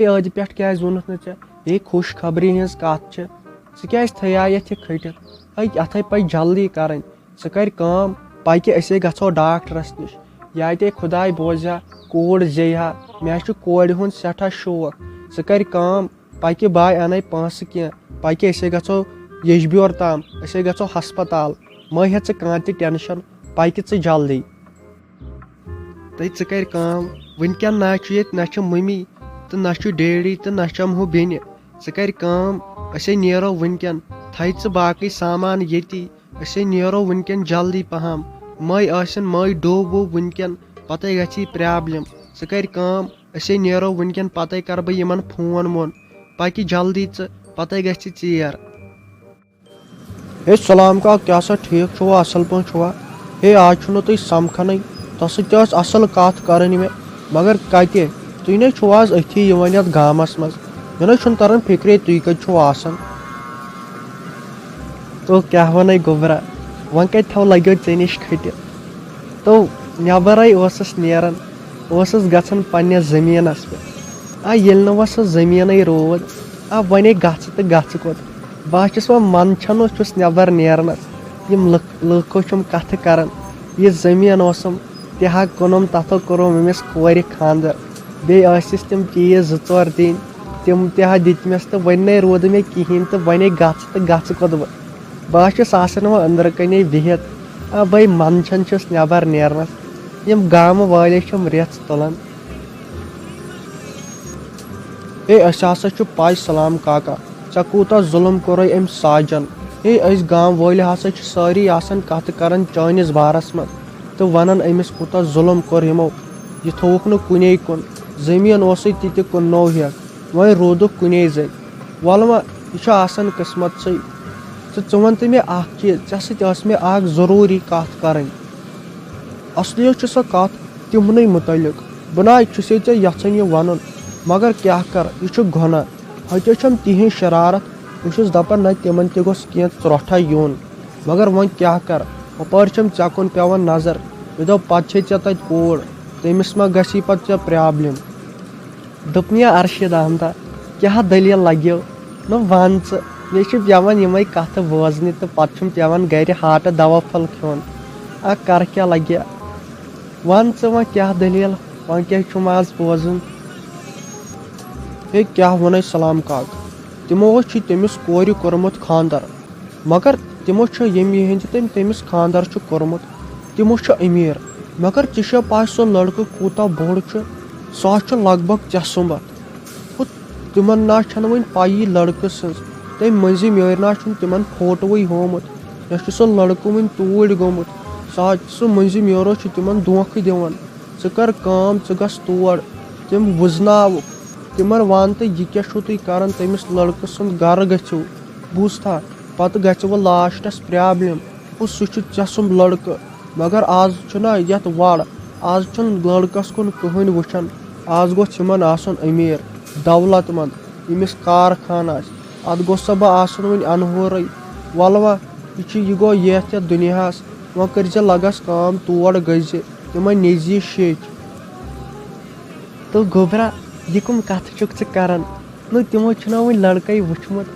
عٲدِ پٮ۪ٹھ کیٛازِ ووٚنُتھ نہٕ ژےٚ بیٚیہِ خوش خبری ہٕنٛز کتھ چھِ ژٕ کیٛازِ تھٲیایتھ یہِ کھٔٹِتھ اتھے پزِ جلدی کرٕنۍ ژٕ کر کٲم پکہِ أسے گژھو ڈاکٹرس نِش یاتے خداے بوزِ کوٗر زیٚیہِ ہا مےٚ چھُ کورِ ہُنٛد سٮ۪ٹھاہ شوق ژٕ کر کٲم پکہِ باے انے پونٛسہٕ کینٛہہ پکہِ أسے گژھو یجبیور تام أسے گژھو ہسپتال مہ ہےٚ ژٕ کانٛہہ تہِ ٹٮ۪نشن پکہِ ژٕ جلدی تہٕ ژٕ کر کٲم وُنکٮ۪ن نہ چھُ ییٚتہِ نہ چھِ مٔمی تہٕ نہ چھُ ڈیڈی تہٕ نہ چھم ہُہ بیٚنہِ ژٕ کر کٲم أسے نیرو وُنکٮ۪ن تھایہِ ژٕ باقٕے سامان ییٚتی أسے نیرو وُنکٮ۪ن جلدی پہم مے ٲسِن مے ڈوٗب ووٗب وُنکٮ۪ن پتے گژھی پرابلم ژٕ کر کٲم أسے نیرو وُنکٮ۪ن پتے کرٕ بہٕ یِمن فون وون پکہِ جلدی ژٕ پتے گژھِ ژیر ہے سلام کاک کیٛاہ سا ٹھیٖک چھُوا اصل پٲٹھۍ چھُوا ہے آز چھُنہٕ تُہۍ سمکھنٕے تۄہہِ سۭتۍ تہِ ٲس اصل کتھ کرٕنۍ مےٚ مگر کتہِ تُہۍ نَے چھُو آز أتھی یِوان یتھ گامس منٛز مےٚ نَے چھُنہٕ تران فکرے تُہۍ کتہِ چھُو آسان تو کیٛاہ ونے گوٚبرا وۄنۍ کتہِ تھو لگیو ژےٚ نِش کھٔٹِتھ تو نٮ۪برے اوسُس نیران اوسُس گژھان پننِس زٔمیٖنس پٮ۪ٹھ ییٚلہِ نہٕ وۄنۍ سُہ زٔمیٖنٕے روٗد وۄنۍ گژھٕ تہٕ گژھٕ کوٚت بہٕ چھُس وۄنۍ منٛدچھان چھُس نٮ۪بر نیرنس یِم لُکو چھُم کتھٕ کران یہِ زٔمیٖن اوسُم تہِ ہا کٕنُم تتھو کوٚرُم أمِس کورِ خانٛدر بیٚیہِ ٲسِس تِم چیٖز 2-4 دِنۍ تِم تہِ ہا دِتمس تہٕ وۄنۍ نَے روٗد مےٚ کِہینۍ تہٕ وۄنۍ گژھٕ تہٕ گژھٕ کوٚت بہٕ چھُس آسان وۄنۍ أنٛدرٕ کَنے بِہِتھ بٔے منٛدچھان چھُس نٮ۪بر نیرنس یِم گامہٕ وٲلے چھِم رٮ۪ژ تُلان ہے أسۍ ہسا چھُ پاے سلام کاکا ژےٚ کوٗتاہ ظُلُم کوٚرُے أمۍ ساجن ہے أسۍ گام وٲلۍ ہسا چھِ سٲری آسان کتھٕ کران چٲنِس بارس منٛز تہٕ ونان أمِس کوٗتاہ ظُلُم کوٚر یِمو یہِ تھووُکھ نہٕ کُنے کُن زٔمیٖن اوسُے تہِ تہِ کٕننو ہٮ۪کھ وۄنۍ روٗدُکھ کُنے زٔنۍ وَلہٕ وۄنۍ یہِ چھُ آسان قٕسمتسٕے ژٕ وَن تہٕ مےٚ اکھ چیٖز ژےٚ سۭتۍ ٲس مےٚ اکھ ضروٗری کتھ کرٕنۍ اصلی چھِ سۄ کتھ تِمنٕے مُتعلق بہٕ نَے چھُسے ژےٚ یژھان یہِ وَنُن مگر کیٛاہ کرٕ یہِ چھُ گۄناہ ہۄتہِ چھم تِہنٛز شرارت بہٕ چھُس دپان نہ تِمن تہِ گوٚژھ کینٛہہ ژرٛوٹھا یُن مگر وۄنۍ کیٛاہ کرٕ ہُپٲرۍ چھم ژےٚ کُن پیٚوان نظر مےٚ دوٚپ پتہٕ چھے ژےٚ تتہِ کوٗر تٔمِس ما گژھی پتہٕ ژےٚ پرابلم دوٚپُن یا ارشد احمدا کیٛاہ دٔلیٖل لگیو نہ ون ژٕ مےٚ چھِ پیٚوان یِمے کتھٕ بوزنہِ تہٕ پتہٕ چھُم پیٚوان گرِ ہاٹہٕ دوا پھوٚل کھیوٚن کرٕ کیٛاہ لگہِ ون ژٕ وۄنۍ کیٛاہ دٔلیٖل وۄنۍ کیٛاہ چھُم آز بوزُن ہے کیٛاہ ونے سلام کاک تِمو چھُ تٔمِس کورِ کوٚرمُت خانٛدر مگر تِمو چھُ ییٚمہِ ہِنٛدِ تٔمۍ تٔمِس خانٛدر چھُ کوٚرمُت تِمو چھُ أمیٖر مگر ژےٚ چھےٚ پاے سُہ لڑکہٕ کوٗتاہ بوٚڑ چھُ سُہ حظ چھُ لگ بگ ژےٚ سُمبتھ ہُہ تِمن نہ چھنہٕ وۄنۍ پایی لڑکہٕ سٕنٛز تٔمۍ مٔنٛزِم یورِ نہ چھُنہٕ تِمن فوٹووٕے ہومُت نہ چھُ سُہ لڑکہٕ وُنہِ توٗرۍ گوٚمُت سُہ مٔنٛزِم یورو چھُ تِمن دھونکھٕ دِوان ژٕ کر کٲم ژٕ گژھ تور تِم وٕزناوُکھ تِمن ون تہٕ یہِ کیٛاہ چھُو تُہۍ کران تٔمِس لڑکہٕ سُنٛد گرٕ گٔژھِو بوٗزتھا پتہٕ گژھِوٕ لاسٹس پرابلم ہُہ سُہ چھُ ژےٚ سُنٛد لڑکہٕ مگر آز چھُنہ یتھ وڑ آز چھُنہٕ لڑکس کُن کٕہٕنۍ وٕچھان آز گوٚژھ یِمن آسُن أمیٖر دولت منٛد ییٚمِس کارخان آسہِ اتھ گوٚژھ سا بہٕ آسُن وۄنۍ انہورٕے وَلہٕ وۄنۍ یہِ گوٚو یتھ دُنیاہس وۄنۍ کٔرزِ لگس کٲم تور گٔژھزِ تِمن نیزِ یہِ شیٚچھ تہٕ گوٚبرا یہِ کٕم کتھٕ چھُکھ ژٕ کران نہ تِمو چھُنہ وُنہِ لڑکے وٕچھمُت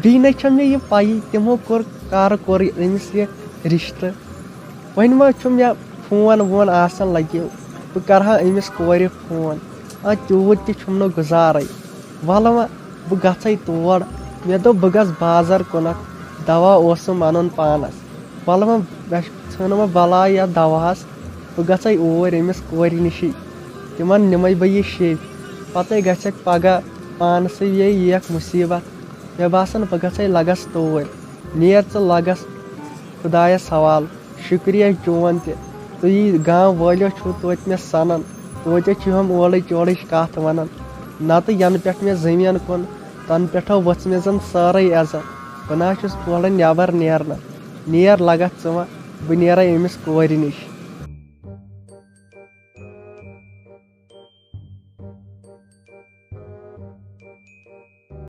بیٚیہِ نَے چھم مےٚ یہِ پایی تِمو کوٚر أمِس یہِ رشتہٕ وۄنۍ ما چھُ مےٚ فون وون آسان لگیو بہٕ کرہا أمِس کورِ فون تیوٗت تہِ چھُم نہٕ گُزارے وَلہٕ وۄنۍ بہٕ گژھے تور مےٚ دوٚپ بہٕ گژھٕ بازر کُنتھ دوا اوسُم انُن پانس وَلہٕ وۄنۍ مےٚ ژھٕن وۄنۍ بلاے یتھ دواہس بہٕ گژھے اوٗرۍ أمِس کورِ نِشی تِمن نِمے بہٕ یہِ شیٚچھ پتے گژھکھ پگاہ پانسٕے یِیَکھ مُصیٖبت مےٚ باسان بہٕ گژھے لگس توٗرۍ نیر ژٕ لگس خۄدایس حوالہٕ شُکریہ چون تہِ تُہۍ یی گام وٲلِو چھُو توتہِ مےٚ سنان توتہِ چھِ ہُم اورٕچ یورٕچ کتھ ونان نتہٕ ینہٕ پٮ۪ٹھ مےٚ زٔمیٖن کُن تنہٕ پٮ۪ٹھو ؤژھ مےٚ زن سٲرٕے عزت بہٕ نہ چھُس تورٕ نٮ۪بر نیرنس نیر لگس ژٕ وۄنۍ بہٕ نیرے أمِس کورِ نِش